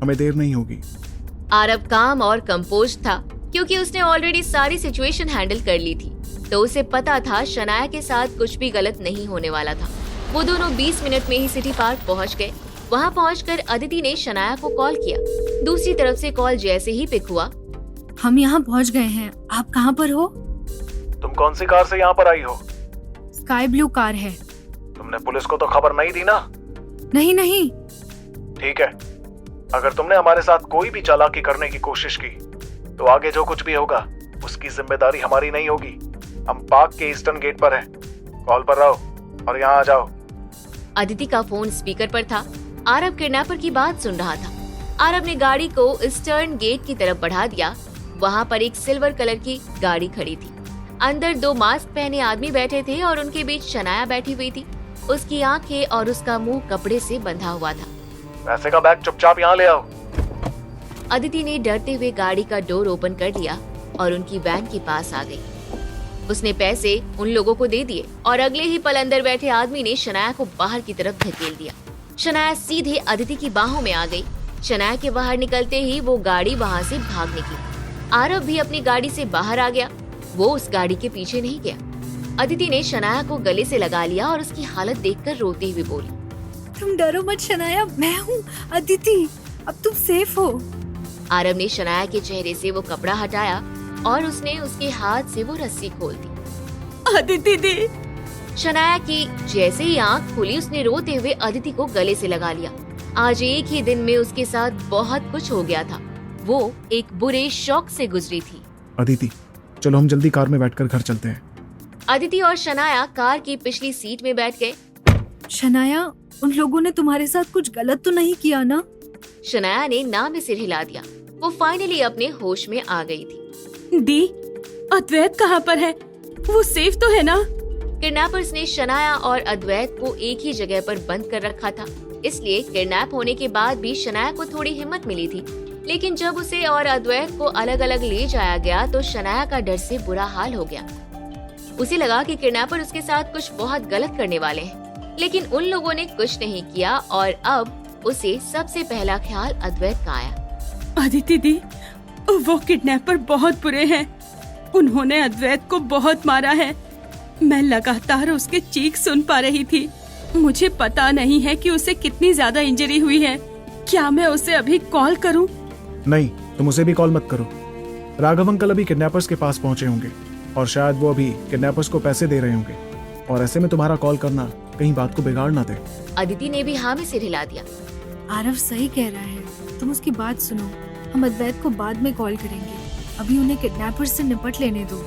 हमें देर नहीं होगी। आरव काम और कंपोज था क्योंकि उसने ऑलरेडी सारी सिचुएशन हैंडल कर ली थी, तो उसे पता था शनाया के साथ कुछ भी गलत नहीं होने वाला था। वो दोनों 20 मिनट में ही सिटी पार्क पहुंच गए। वहां पहुंचकर अदिति ने शनाया को कॉल किया। दूसरी तरफ से कॉल जैसे ही पिक हुआ, हम यहाँ पहुँच गए हैं, आप कहाँ पर हो? तुम कौन सी कार से यहाँ पर आई हो? स्काई ब्लू कार है। तुमने पुलिस को तो खबर नहीं दी ना? नहीं। ठीक है, अगर तुमने हमारे साथ कोई भी चालाकी करने की कोशिश की तो आगे जो कुछ भी होगा उसकी जिम्मेदारी हमारी नहीं होगी। हम पार्क के ईस्टर्न गेट पर हैं। कॉल पर रहो और यहाँ आ जाओ। अदिति का फोन स्पीकर पर था। आरव किडनैपर की बात सुन रहा था। आरव ने गाड़ी को ईस्टर्न गेट की तरफ बढ़ा दिया। वहाँ पर एक सिल्वर कलर की गाड़ी खड़ी थी। अंदर 2 मास्क पहने आदमी बैठे थे और उनके बीच शनाया बैठी हुई थी। उसकी आंखें और उसका मुंह कपड़े से बंधा हुआ था। पैसे का बैग चुपचाप यहाँ ले आओ। अदिति ने डरते हुए गाड़ी का डोर ओपन कर लिया और उनकी वैन के पास आ गई। उसने पैसे उन लोगों को दे दिए और अगले ही पल अंदर बैठे आदमी ने शनाया को बाहर की तरफ धकेल दिया। शनाया सीधे अदिति की बाहों में आ गई। शनाया के बाहर निकलते ही वो गाड़ी वहाँ से भाग निकली। आरव भी अपनी गाड़ी से बाहर आ गया। वो उस गाड़ी के पीछे नहीं गया। अदिति ने शनाया को गले से लगा लिया और उसकी हालत देखकर रोती हुई बोली, तुम डरो मत शनाया, मैं हूँ अदिति, अब तुम सेफ हो। आरव ने शनाया के चेहरे से वो कपड़ा हटाया और उसने उसके हाथ से वो रस्सी खोल दी। अदिति दी। शनाया की जैसे ही आंख खुली उसने रोते हुए अदिति को गले से लगा लिया। आज एक ही दिन में उसके साथ बहुत कुछ हो गया था। वो एक बुरे शौक से गुजरी थी। अदिति, चलो हम जल्दी कार में बैठकर घर चलते हैं। अदिति और शनाया कार की पिछली सीट में बैठ गए। शनाया, उन लोगों ने तुम्हारे साथ कुछ गलत तो नहीं किया ना? शनाया ने ना में सिर हिला दिया। वो फाइनली अपने होश में आ गई थी। दी, अद्वैत कहाँ पर है? वो सेफ तो है ना? किडनैपर्स ने शनाया और अद्वैत को एक ही जगह पर बंद कर रखा था, इसलिए किडनैप होने के बाद भी शनाया को थोड़ी हिम्मत मिली थी। लेकिन जब उसे और अद्वैत को अलग अलग ले जाया गया तो शनाया का डर से बुरा हाल हो गया। उसे लगा कि किडनैपर उसके साथ कुछ बहुत गलत करने वाले हैं, लेकिन उन लोगों ने कुछ नहीं किया और अब उसे सबसे पहला ख्याल अद्वैत का आया। अदिति दी, वो किडनैपर बहुत बुरे हैं। उन्होंने अद्वैत को बहुत मारा है। मैं लगातार उसके चीख सुन पा रही थी। मुझे पता नहीं है कि उसे कितनी ज्यादा इंजरी हुई है। क्या मैं उसे अभी कॉल करूं? नहीं, तुम उसे भी कॉल मत करो। राघव अंकल अभी किडनैपर्स के पास पहुंचे होंगे और शायद वो अभी किडनैपर्स को पैसे दे रहे होंगे, और ऐसे में तुम्हारा कॉल करना कहीं बात को बिगाड़ ना दे। अदिति ने भी हाँ में सिर हिला दिया। आरव सही कह रहा है, तुम उसकी बात सुनो। हम अद्वैत को बाद में कॉल करेंगे, अभी उन्हें किडनैपर्स से निपट लेने दो।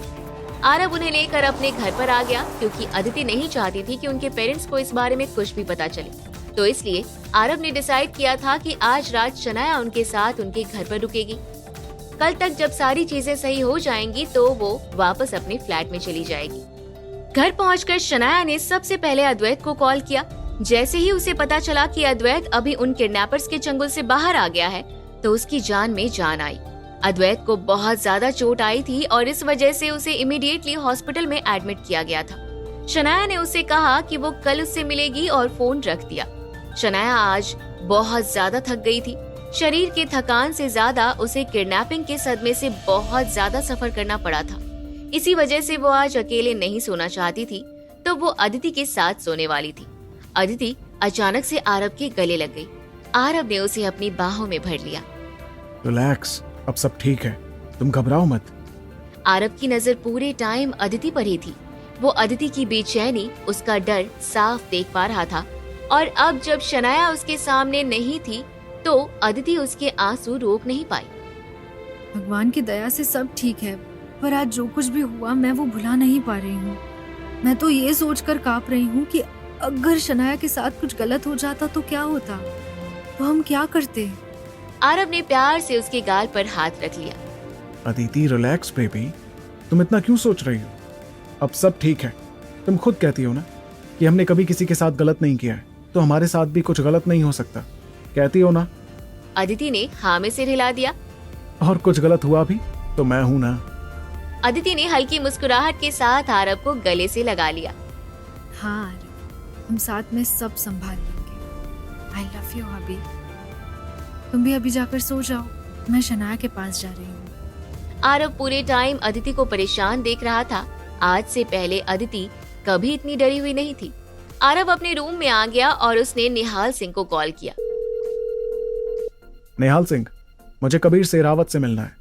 आरव उन्हें लेकर अपने घर पर आ गया क्योंकि अदिति नहीं चाहती थी कि उनके पेरेंट्स को इस बारे में कुछ भी पता चले। तो इसलिए आरव ने डिसाइड किया था कि आज रात शनाया उनके साथ उनके घर पर रुकेगी। कल तक जब सारी चीजें सही हो जाएंगी तो वो वापस अपने फ्लैट में चली जाएगी। घर पहुंचकर शनाया ने सबसे पहले अद्वैत को कॉल किया। जैसे ही उसे पता चला कि अद्वैत अभी उन किडनैपर्स के चंगुल से बाहर आ गया है तो उसकी जान में जान आई। अद्वैत को बहुत ज्यादा चोट आई थी और इस वजह से उसे इमीडिएटली हॉस्पिटल में एडमिट किया गया था। शनाया ने उसे कहा कि वो कल उससे मिलेगी और फोन रख दिया। शनाया आज बहुत ज्यादा थक गई थी। शरीर की थकान से ज्यादा उसे किडनैपिंग के सदमे से बहुत ज्यादा सफर करना पड़ा था। इसी वजह से वो आज अकेले नहीं सोना चाहती थी, तो वो अदिति के साथ सोने वाली थी। अदिति अचानक से आरव के गले लग गई। आरव ने उसे अपनी बाहों में भर लिया। रिलैक्स, अब सब ठीक है, तुम घबराओ मत। आरव की नजर पूरे टाइम अदिति पर ही थी। वो अदिति की बेचैनी, उसका डर साफ देख पा रहा था। और अब जब शनाया उसके सामने नहीं थी तो अदिति उसके आंसू रोक नहीं पाई। भगवान की दया से सब ठीक है, पर आज जो कुछ भी हुआ मैं वो भुला नहीं पा रही हूँ। मैं तो ये सोचकर कांप रही हूँ कि अगर शनाया के साथ कुछ गलत हो जाता तो क्या होता, तो हम क्या करते। आरव ने प्यार से उसके गाल पर हाथ रख लिया। अदिति रिलैक्स बेबी, तुम इतना क्यों सोच रही हो? अब सब ठीक है। तुम खुद कहती हो ना कि हमने कभी किसी के साथ गलत नहीं किया है, तो हमारे साथ भी कुछ गलत नहीं हो सकता, कहती हो ना? अदिति ने हाँ में सिर हिला दिया। और कुछ गलत हुआ भी तो मैं हूं ना। अदिति ने हल्की मुस्कुराहट के साथ आरव को गले से लगा लिया। हाँ आरव, हम साथ में सब संभाल लेंगे। आई लव यू हबी। तुम भी अभी जाकर सो जाओ, मैं शनाया के पास जा रही हूँ। आरव पूरे टाइम अदिति को परेशान देख रहा था। आज से पहले अदिति कभी इतनी डरी हुई नहीं थी। आरव अपने रूम में आ गया और उसने निहाल सिंह को कॉल किया। निहाल सिंह, मुझे कबीर सेहरावत से मिलना है।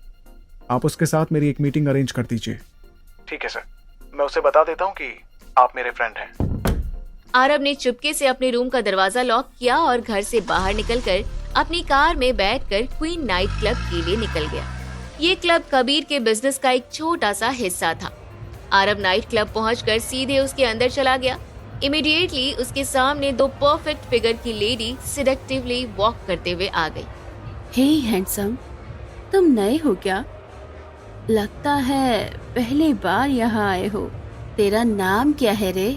आप उसके साथ मेरी एक मीटिंग अरेंज कर दीजिए। ठीक है सर, मैं उसे बता देता हूँ कि आप मेरे फ्रेंड हैं। आरव ने चुपके से अपने रूम का दरवाजा लॉक किया और घर से बाहर निकलकर अपनी कार में बैठकर क्वीन नाइट क्लब के लिए निकल गया। ये क्लब कबीर के बिजनेस का एक छोटा सा हिस्सा था। आरव नाइट क्लब पहुंचकर सीधे उसके अंदर चला गया। इमीडिएटली उसके सामने दो परफेक्ट फिगर की लेडी सिडक्टिवली वॉक करते हुए आ गई। हे हैंडसम, तुम नए हो क्या? लगता है पहली बार यहाँ आए हो। तेरा नाम क्या है रे?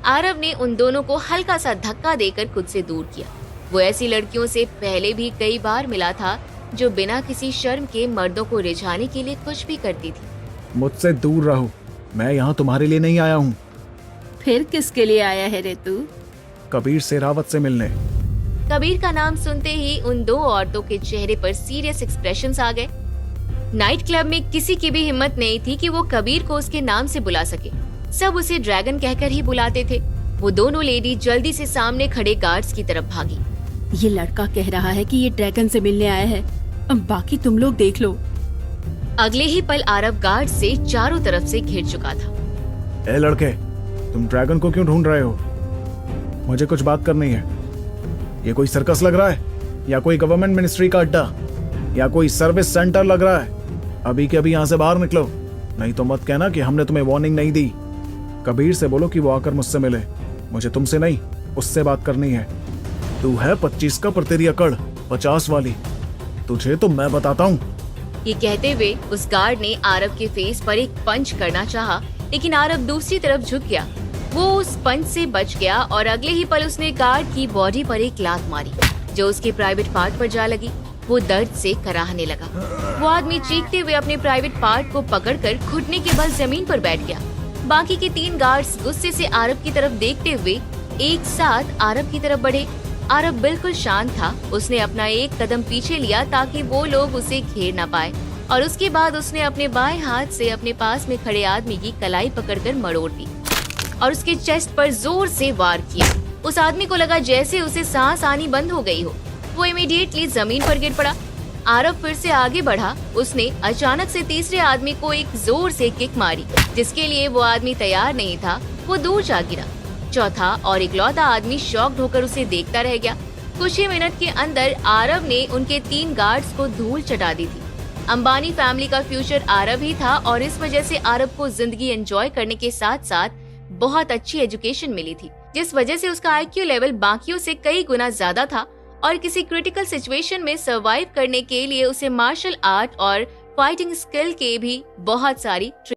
आरव ने उन दोनों को हल्का सा धक्का देकर खुद से दूर किया। वो ऐसी लड़कियों से पहले भी कई बार मिला था जो बिना किसी शर्म के मर्दों को रिझाने के लिए कुछ भी करती थी। मुझसे दूर रहो, मैं यहाँ तुम्हारे लिए नहीं आया हूँ। फिर किसके लिए आया है रे तू? कबीर सेहरावत से मिलने। कबीर का नाम सुनते ही उन दो औरतों के चेहरे पर सीरियस एक्सप्रेशंस आ गए। नाइट क्लब में किसी की भी हिम्मत नहीं थी कि वो कबीर को उसके नाम से बुला सके। सब उसे ड्रैगन कहकर ही बुलाते थे। वो दोनों लेडी जल्दी से सामने खड़े गार्ड्स की तरफ भागी। ये लड़का कह रहा है कि ये ड्रैगन से मिलने आया है, अब बाकी तुम लोग देख लो। अगले ही पल आरव गार्ड से चारों तरफ से घिर चुका था। ए लड़के, तुम ड्रैगन को क्यों ढूंढ रहे हो? मुझे कुछ बात करनी है। ये कोई सर्कस लग रहा है या कोई गवर्नमेंट मिनिस्ट्री का अड्डा या कोई सर्विस सेंटर लग रहा है? अभी के अभी यहाँ से बाहर निकलो, नहीं तो मत कहना कि हमने तुम्हें वार्निंग नहीं दी। कबीर से बोलो कि वो आकर मुझसे मिले। मुझे तुमसे नहीं, उससे बात करनी है। तू है 25 का पर तेरी अकड़ 50 वाली। तुझे तो मैं बताता हूँ। ये कहते हुए उस गार्ड ने आरव के फेस पर एक पंच करना चाहा, लेकिन आरव दूसरी तरफ झुक गया। वो उस पंच से बच गया और अगले ही पल उसने गार्ड की बॉडी पर एक लात मारी जो उसके प्राइवेट पार्ट पर जा लगी। वो दर्द से कराहने लगा। वो आदमी चीखते हुए अपने प्राइवेट पार्ट को पकड़कर घुटने के बल जमीन पर बैठ गया। बाकी के 3 गार्ड्स गुस्से से आरव की तरफ देखते हुए एक साथ आरव की तरफ बढ़े। आरव बिल्कुल शांत था। उसने अपना एक कदम पीछे लिया ताकि वो लोग उसे घेर ना पाए और उसके बाद उसने अपने बाएं हाथ से अपने पास में खड़े आदमी की कलाई पकड़कर मरोड़ दी और उसके चेस्ट पर जोर से वार किया। उस आदमी को लगा जैसे उसे सांस आनी बंद हो गई हो। वो इमीडिएटली जमीन पर गिर पड़ा। आरव फिर से आगे बढ़ा। उसने अचानक से तीसरे आदमी को एक जोर से किक मारी जिसके लिए वो आदमी तैयार नहीं था। वो दूर जा गिरा। चौथा और इकलौता आदमी शॉक्ड होकर उसे देखता रह गया। कुछ ही मिनट के अंदर आरव ने उनके 3 गार्ड्स को धूल चटा दी थी। अंबानी फैमिली का फ्यूचर आरव ही था और इस वजह से आरव को जिंदगी एंजॉय करने के साथ साथ बहुत अच्छी एजुकेशन मिली थी, जिस वजह से उसका आईक्यू लेवल बाकियों से कई गुना ज्यादा था और किसी क्रिटिकल सिचुएशन में सर्वाइव करने के लिए उसे मार्शल आर्ट और फाइटिंग स्किल के भी बहुत सारी